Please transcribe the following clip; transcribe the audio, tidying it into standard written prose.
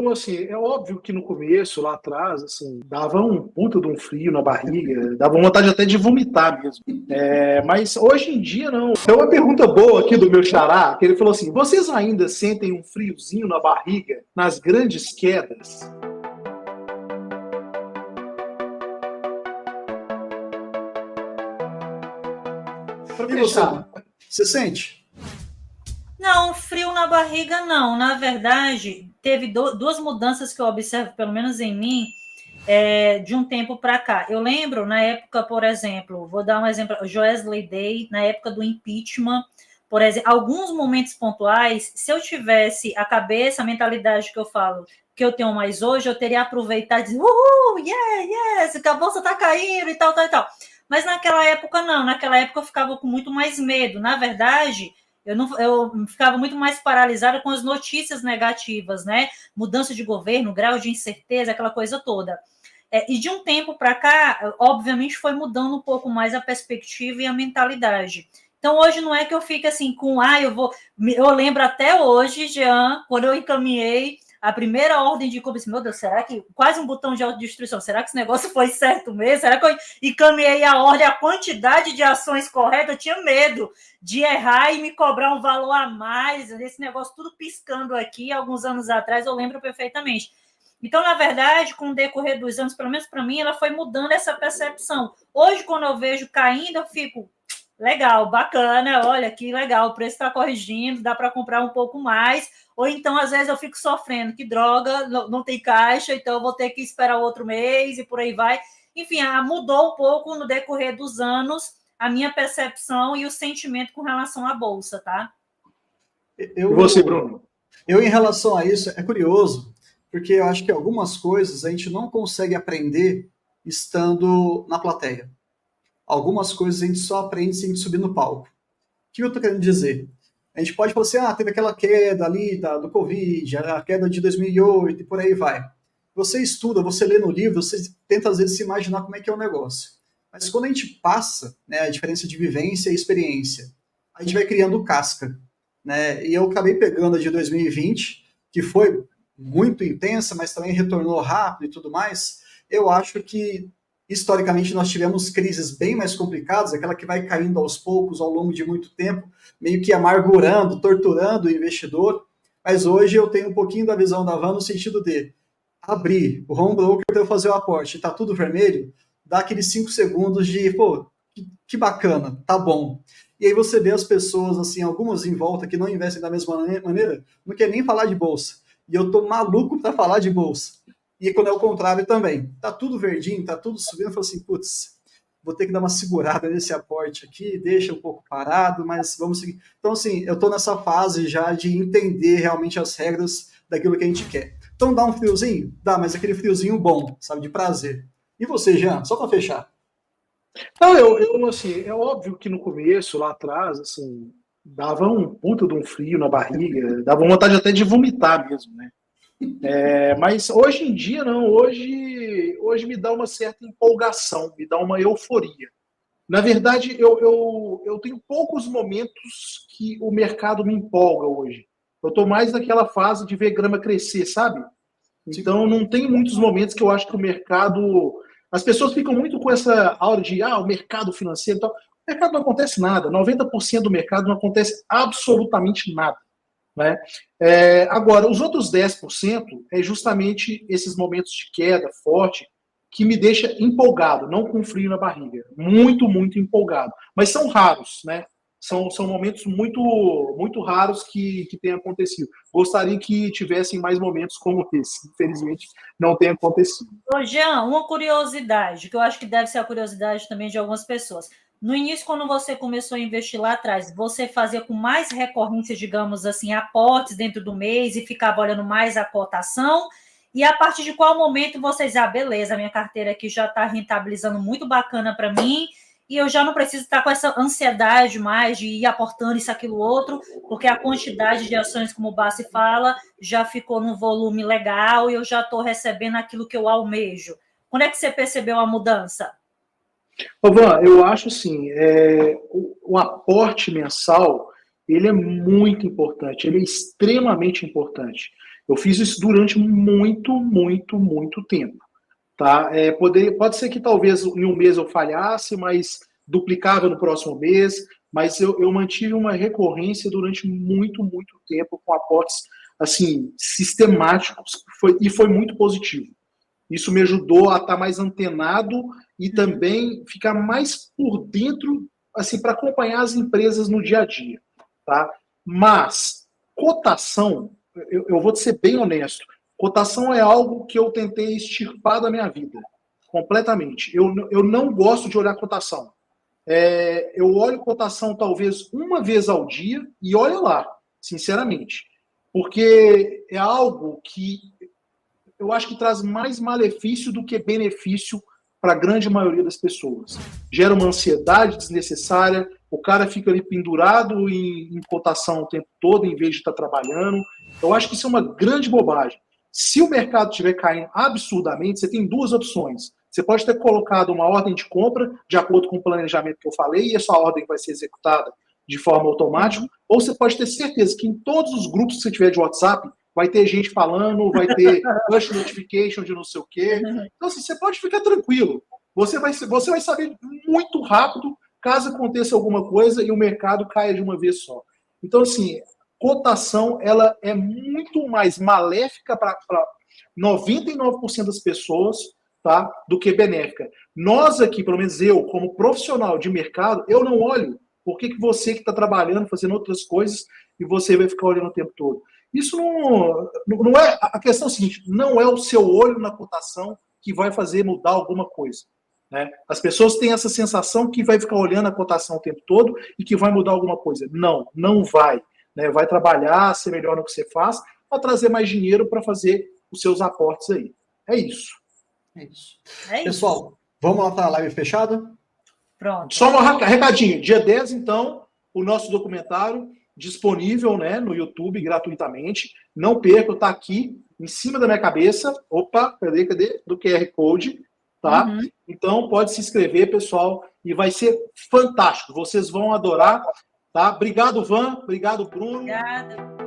assim, é óbvio que no começo, lá atrás, assim, dava um puta de um frio na barriga, dava vontade até de vomitar mesmo. Mas hoje em dia, não. Tem uma pergunta boa aqui do meu xará, que ele falou assim, vocês ainda sentem um friozinho na barriga nas grandes quedas? Pra E você, fechar. você sente? Não, frio na barriga não. Na verdade, teve duas mudanças que eu observo, pelo menos em mim, de um tempo para cá. Eu lembro, na época, por exemplo, vou dar um exemplo, Joesley Day, na época do impeachment, por exemplo, alguns momentos pontuais, se eu tivesse a cabeça, a mentalidade que eu falo, que eu tenho mais hoje, eu teria aproveitado e dizer, uhul, yeah, yes, que a bolsa tá caindo e tal, tal, tal. Mas naquela época, não. Naquela época eu ficava com muito mais medo. Na verdade, eu ficava muito mais paralisada com as notícias negativas, né? Mudança de governo, grau de incerteza, aquela coisa toda. E de um tempo para cá, obviamente, foi mudando um pouco mais a perspectiva e a mentalidade. Então, hoje não é que eu fique assim com, eu lembro até hoje, Jean, quando eu encaminhei a primeira ordem de compra, meu Deus, será que, quase um botão de autodestruição, será que esse negócio foi certo mesmo? Será que eu encaminhei a ordem, a quantidade de ações corretas? Eu tinha medo de errar e me cobrar um valor a mais, esse negócio tudo piscando aqui, alguns anos atrás, eu lembro perfeitamente. Então, na verdade, com o decorrer dos anos, pelo menos para mim, ela foi mudando essa percepção. Hoje, quando eu vejo caindo, eu fico, legal, bacana, olha que legal, o preço está corrigindo, dá para comprar um pouco mais. Ou então, às vezes, eu fico sofrendo, que droga, não tem caixa, então eu vou ter que esperar outro mês e por aí vai. Enfim, mudou um pouco no decorrer dos anos a minha percepção e o sentimento com relação à bolsa, tá? E você, Bruno? Eu, em relação a isso, é curioso, porque eu acho que algumas coisas a gente não consegue aprender estando na plateia. Algumas coisas a gente só aprende se a gente subir no palco. O que eu estou querendo dizer? A gente pode falar assim, teve aquela queda ali do Covid, a queda de 2008 e por aí vai. Você estuda, você lê no livro, você tenta às vezes se imaginar como é que é o negócio. Mas quando a gente passa, né, a diferença de vivência e experiência, a gente vai criando casca. Né? E eu acabei pegando a de 2020, que foi muito intensa, mas também retornou rápido e tudo mais. Eu acho que, historicamente, nós tivemos crises bem mais complicadas, aquela que vai caindo aos poucos, ao longo de muito tempo, meio que amargurando, torturando o investidor. Mas hoje eu tenho um pouquinho da visão da Van no sentido de abrir o home broker para eu fazer o aporte, está tudo vermelho, dá aqueles 5 segundos de, pô, que bacana, tá bom. E aí você vê as pessoas, assim, algumas em volta que não investem da mesma maneira, não quer nem falar de bolsa. E eu tô maluco para falar de bolsa. E quando é o contrário também. Tá tudo verdinho, tá tudo subindo, eu falo assim, putz, vou ter que dar uma segurada nesse aporte aqui, deixa um pouco parado, mas vamos seguir. Então, assim, eu tô nessa fase já de entender realmente as regras daquilo que a gente quer. Então, dá um friozinho? Dá, mas aquele friozinho bom, sabe, de prazer. E você, Jean, só para fechar? Não, assim, é óbvio que no começo, lá atrás, assim, dava um puta de um frio na barriga, dava vontade até de vomitar mesmo, né? Mas hoje em dia, não, hoje me dá uma certa empolgação, me dá uma euforia. Na verdade, eu tenho poucos momentos que o mercado me empolga hoje. Eu estou mais naquela fase de ver grama crescer, sabe? Então, não tem muitos momentos que eu acho que o mercado. As pessoas ficam muito com essa aura de o mercado financeiro e tal. O mercado não acontece nada. 90% do mercado não acontece absolutamente nada. Né? Agora, os outros 10% é justamente esses momentos de queda forte que me deixa empolgado, não com frio na barriga. Muito, muito empolgado. Mas são raros, né? São momentos muito, muito raros que têm acontecido. Gostaria que tivessem mais momentos como esse. Infelizmente, não tem acontecido. Ô, Jean, uma curiosidade, que eu acho que deve ser a curiosidade também de algumas pessoas. No início, quando você começou a investir lá atrás, você fazia com mais recorrência, digamos assim, aportes dentro do mês e ficava olhando mais a cotação? E a partir de qual momento vocês, beleza, minha carteira aqui já está rentabilizando muito bacana para mim e eu já não preciso estar com essa ansiedade mais de ir aportando isso, aquilo, outro, porque a quantidade de ações, como o Bassi fala, já ficou num volume legal e eu já estou recebendo aquilo que eu almejo. Quando é que você percebeu a mudança? Van, eu acho assim, o aporte mensal, ele é muito importante, ele é extremamente importante. Eu fiz isso durante muito, muito, muito tempo. Tá? Pode ser que talvez em um mês eu falhasse, mas duplicava no próximo mês, mas eu mantive uma recorrência durante muito, muito tempo com aportes assim, sistemáticos, e foi muito positivo. Isso me ajudou a estar mais antenado e também ficar mais por dentro, assim, para acompanhar as empresas no dia a dia. Tá? Mas cotação, eu vou te ser bem honesto, cotação é algo que eu tentei extirpar da minha vida, completamente. Eu não gosto de olhar cotação. Eu olho cotação talvez uma vez ao dia e olha lá, sinceramente. Porque é algo que eu acho que traz mais malefício do que benefício para a grande maioria das pessoas. Gera uma ansiedade desnecessária, o cara fica ali pendurado em cotação o tempo todo, em vez de estar trabalhando. Eu acho que isso é uma grande bobagem. Se o mercado estiver caindo absurdamente, você tem duas opções. Você pode ter colocado uma ordem de compra de acordo com o planejamento que eu falei, e essa ordem vai ser executada de forma automática, ou você pode ter certeza que em todos os grupos que você tiver de WhatsApp, vai ter gente falando, vai ter push notification de não sei o quê. Então, assim, você pode ficar tranquilo. Você vai saber muito rápido caso aconteça alguma coisa e o mercado caia de uma vez só. Então, assim, cotação ela é muito mais maléfica para 99% das pessoas, tá, do que benéfica. Nós aqui, pelo menos eu, como profissional de mercado, eu não olho. Por que você que está trabalhando, fazendo outras coisas, e você vai ficar olhando o tempo todo? Isso não é... A questão é a seguinte, não é o seu olho na cotação que vai fazer mudar alguma coisa. Né? As pessoas têm essa sensação que vai ficar olhando a cotação o tempo todo e que vai mudar alguma coisa. Não, não vai. Né? Vai trabalhar, ser melhor no que você faz, para trazer mais dinheiro para fazer os seus aportes aí. É isso. É isso. Pessoal, vamos lá para a live fechada? Pronto. Só um recadinho. Dia 10, então, o nosso documentário disponível, né, no YouTube gratuitamente. Não perca, tá aqui em cima da minha cabeça. Opa, cadê? Do QR Code, tá? Uhum. Então pode se inscrever, pessoal, e vai ser fantástico. Vocês vão adorar, tá? Obrigado, Van. Obrigado, Bruno. Obrigada.